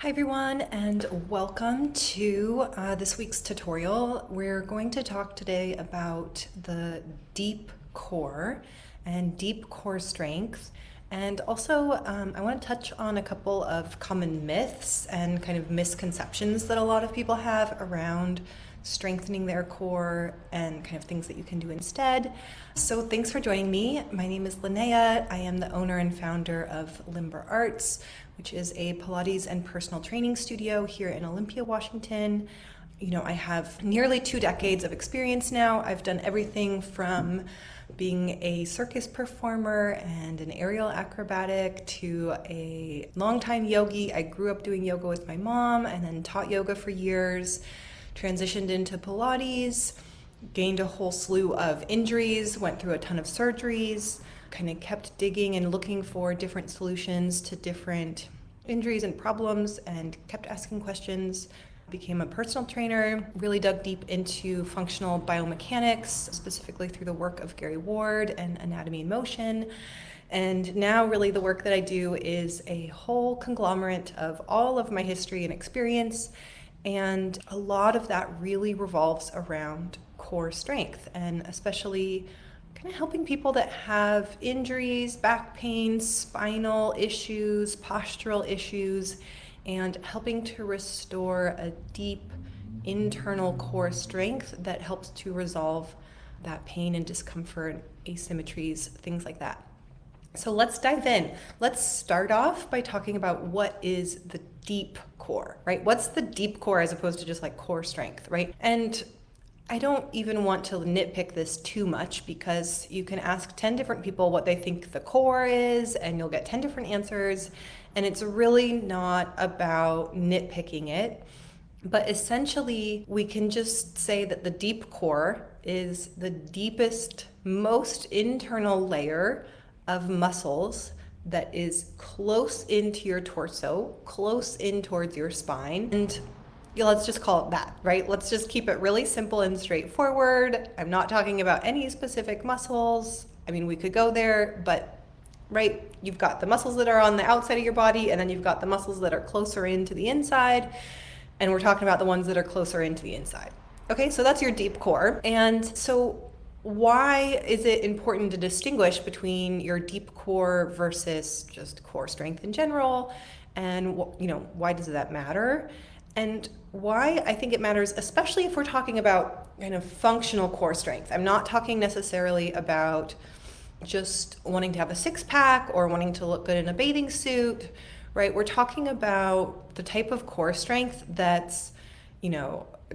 Hi everyone, and welcome to this week's tutorial. We're going to talk today about the deep core and deep core strength. And also, I want to touch on a couple of common myths and kind of misconceptions that a lot of people have around strengthening their core and kind of things that you can do instead. So thanks for joining me. My name is Linnea. I am the owner and founder of Limber Arts, which is a Pilates and personal training studio here in Olympia, Washington. I have nearly 2 decades of experience now. I've done everything from being a circus performer and an aerial acrobatic to a longtime yogi. I grew up doing yoga with my mom and then taught yoga for years, transitioned into Pilates, gained a whole slew of injuries, went through a ton of surgeries, kind of kept digging and looking for different solutions to different injuries and problems, and kept asking questions. Became a personal trainer, really dug deep into functional biomechanics, specifically through the work of Gary Ward and anatomy in motion. And now really the work that I do is a whole conglomerate of all of my history and experience. And a lot of that really revolves around core strength, and especially kind of helping people that have injuries, back pain, spinal issues, postural issues, and helping to restore a deep internal core strength that helps to resolve that pain and discomfort, asymmetries, things like that. So let's dive in. Let's start off by talking about what is the deep core, right? What's the deep core as opposed to just like core strength, right? And I don't even want to nitpick this too much, because you can ask 10 different people what they think the core is and you'll get 10 different answers. And it's really not about nitpicking it. But essentially, we can just say that the deep core is the deepest, most internal layer of muscles that is close into your torso, close in towards your spine. And let's just call it that, right? Let's just keep it really simple and straightforward. I'm not talking about any specific muscles. I mean, we could go there, but right, you've got the muscles that are on the outside of your body, and then you've got the muscles that are closer into the inside, and we're talking about the ones that are closer into the inside. Okay, so that's your deep core. And so why is it important to distinguish between your deep core versus just core strength in general? And why does that matter? And why I think it matters, especially if we're talking about kind of functional core strength. I'm not talking necessarily about just wanting to have a six-pack or wanting to look good in a bathing suit, right? We're talking about the type of core strength that's,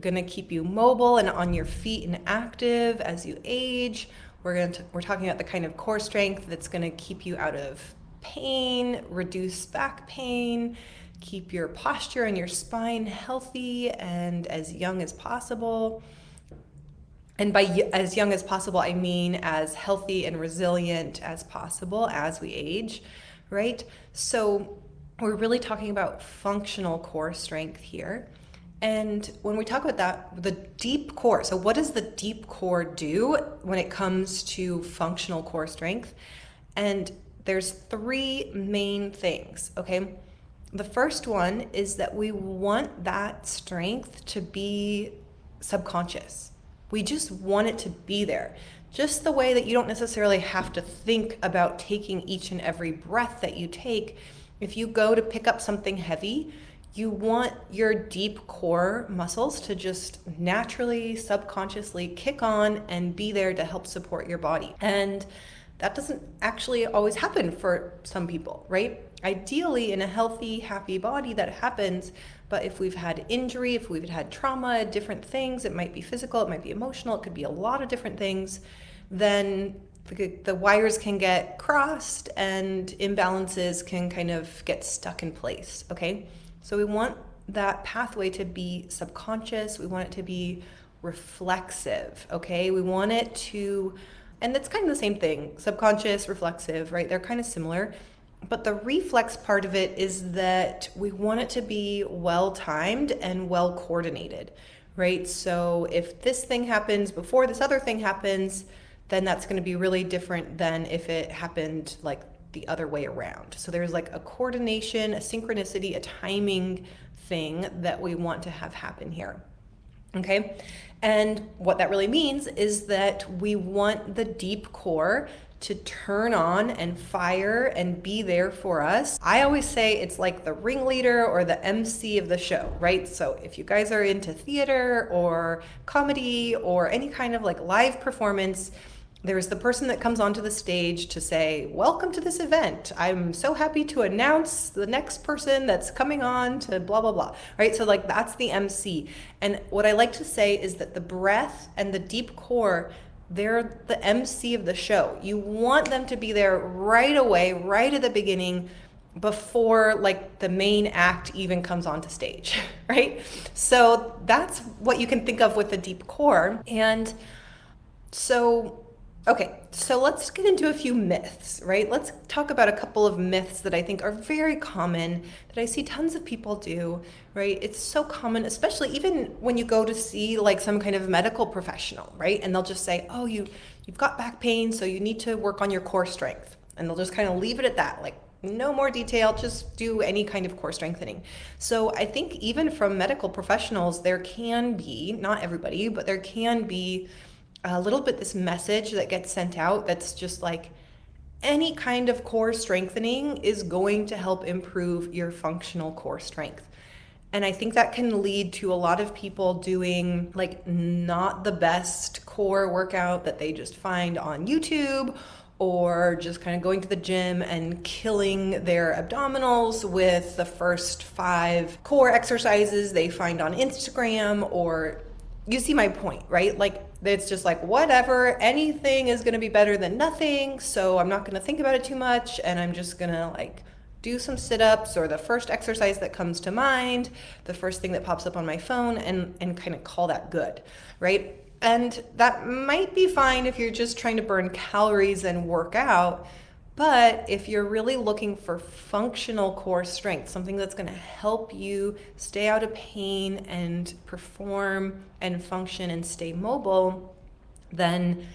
going to keep you mobile and on your feet and active as you age. We're talking about the kind of core strength that's going to keep you out of pain, reduce back pain, keep your posture and your spine healthy and as young as possible. And by as young as possible, I mean as healthy and resilient as possible as we age, right? So we're really talking about functional core strength here. And when we talk about that, the deep core, so what does the deep core do when it comes to functional core strength? And there's 3 main things, okay? The first one is that we want that strength to be subconscious. We just want it to be there. Just the way that you don't necessarily have to think about taking each and every breath that you take. If you go to pick up something heavy, you want your deep core muscles to just naturally, subconsciously kick on and be there to help support your body. And that doesn't actually always happen for some people, right? Ideally, in a healthy, happy body, that happens. But if we've had injury, if we've had trauma, different things, it might be physical, it might be emotional, it could be a lot of different things, then the wires can get crossed and imbalances can kind of get stuck in place, okay? So we want that pathway to be subconscious. We want it to be reflexive, okay? We want it to, and it's kind of the same thing, subconscious, reflexive, right? They're kind of similar. But the reflex part of it is that we want it to be well-timed and well-coordinated, right? So if this thing happens before this other thing happens, then that's going to be really different than if it happened like the other way around. So there's like a coordination, a synchronicity, a timing thing that we want to have happen here. Okay. And what that really means is that we want the deep core to turn on and fire and be there for us. I always say it's like the ringleader or the MC of the show, right? So if you guys are into theater or comedy or any kind of like live performance, there's the person that comes onto the stage to say, welcome to this event. I'm so happy to announce the next person that's coming on to blah, blah, blah, right? So like that's the MC. And what I like to say is that the breath and the deep core, they're the MC of the show. You want them to be there right away, right at the beginning, before like the main act even comes onto stage, right? So that's what you can think of with the deep core. And so okay, so let's get into a few myths, right? Let's talk about a couple of myths that I think are very common, that I see tons of people do, right? It's so common, especially even when you go to see like some kind of medical professional, right? And they'll just say, oh, you've got back pain, so you need to work on your core strength. And they'll just kind of leave it at that, like no more detail, just do any kind of core strengthening. So I think even from medical professionals, there can be, not everybody, but there can be a little bit this message that gets sent out that's just like any kind of core strengthening is going to help improve your functional core strength. And I think that can lead to a lot of people doing like not the best core workout that they just find on YouTube, or just kind of going to the gym and killing their abdominals with the first 5 core exercises they find on Instagram. Or you see my point, right? Like it's just like, whatever, anything is going to be better than nothing. So I'm not going to think about it too much. And I'm just going to like do some sit-ups or the first exercise that comes to mind, the first thing that pops up on my phone, and kind of call that good, right? And that might be fine if you're just trying to burn calories and work out. But if you're really looking for functional core strength, something that's going to help you stay out of pain and perform and function and stay mobile, then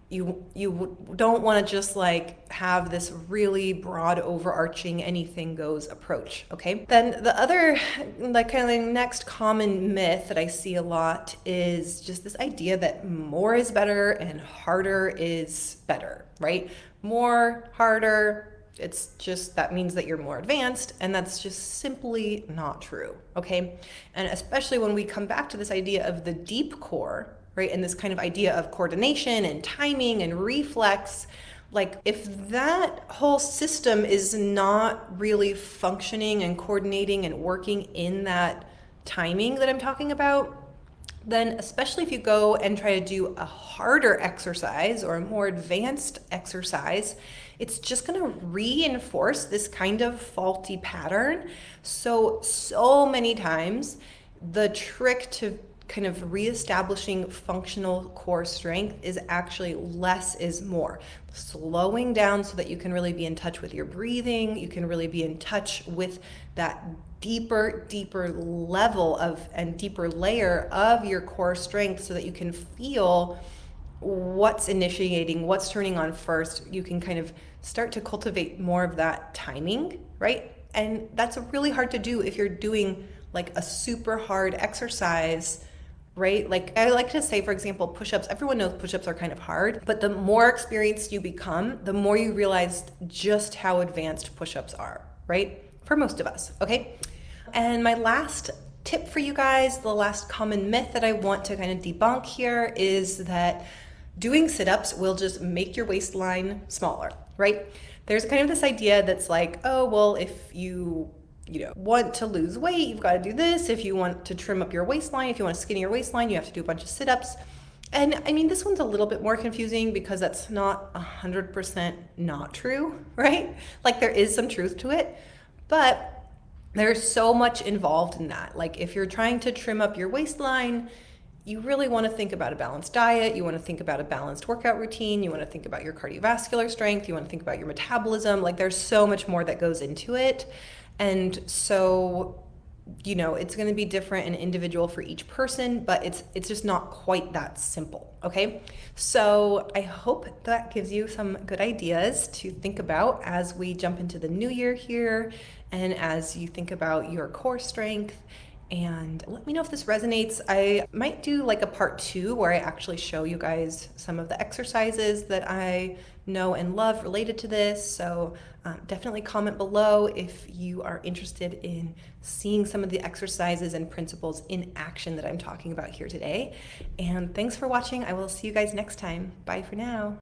you don't want to just like have this really broad overarching anything goes approach. Okay, then the other like kind of the next common myth that I see a lot is just this idea that more is better and harder is better, right? More, harder, it's just, that means that you're more advanced, and that's just simply not true, okay? And especially when we come back to this idea of the deep core, right? And this kind of idea of coordination and timing and reflex, like if that whole system is not really functioning and coordinating and working in that timing that I'm talking about, then especially if you go and try to do a harder exercise or a more advanced exercise, it's just going to reinforce this kind of faulty pattern. So many times the trick to kind of reestablishing functional core strength is actually less is more. Slowing down so that you can really be in touch with your breathing, you can really be in touch with that deeper level of and deeper layer of your core strength so that you can feel what's initiating, what's turning on first. You can kind of start to cultivate more of that timing, right? And that's really hard to do if you're doing like a super hard exercise, right? Like I like to say, for example, push-ups. Everyone knows push-ups are kind of hard, but the more experienced you become, the more you realize just how advanced push-ups are, right? For most of us, okay? And my last tip for you guys, the last common myth that I want to kind of debunk here is that doing sit-ups will just make your waistline smaller, right? There's kind of this idea that's like, oh, well, if you want to lose weight, you've got to do this. If you want to trim up your waistline, if you want to skinny your waistline, you have to do a bunch of sit-ups. And I mean, this one's a little bit more confusing because that's not 100% not true, right? Like there is some truth to it, but there's so much involved in that. Like if you're trying to trim up your waistline, you really want to think about a balanced diet. You want to think about a balanced workout routine. You want to think about your cardiovascular strength. You want to think about your metabolism. Like there's so much more that goes into it. And so it's going to be different and individual for each person, but it's just not quite that simple. Okay, so I hope that gives you some good ideas to think about as we jump into the new year here, and as you think about your core strength. And let me know if this resonates. I might do like a part 2 where I actually show you guys some of the exercises that I know and love related to this. So definitely comment below if you are interested in seeing some of the exercises and principles in action that I'm talking about here today. And thanks for watching. I will see you guys next time. Bye for now.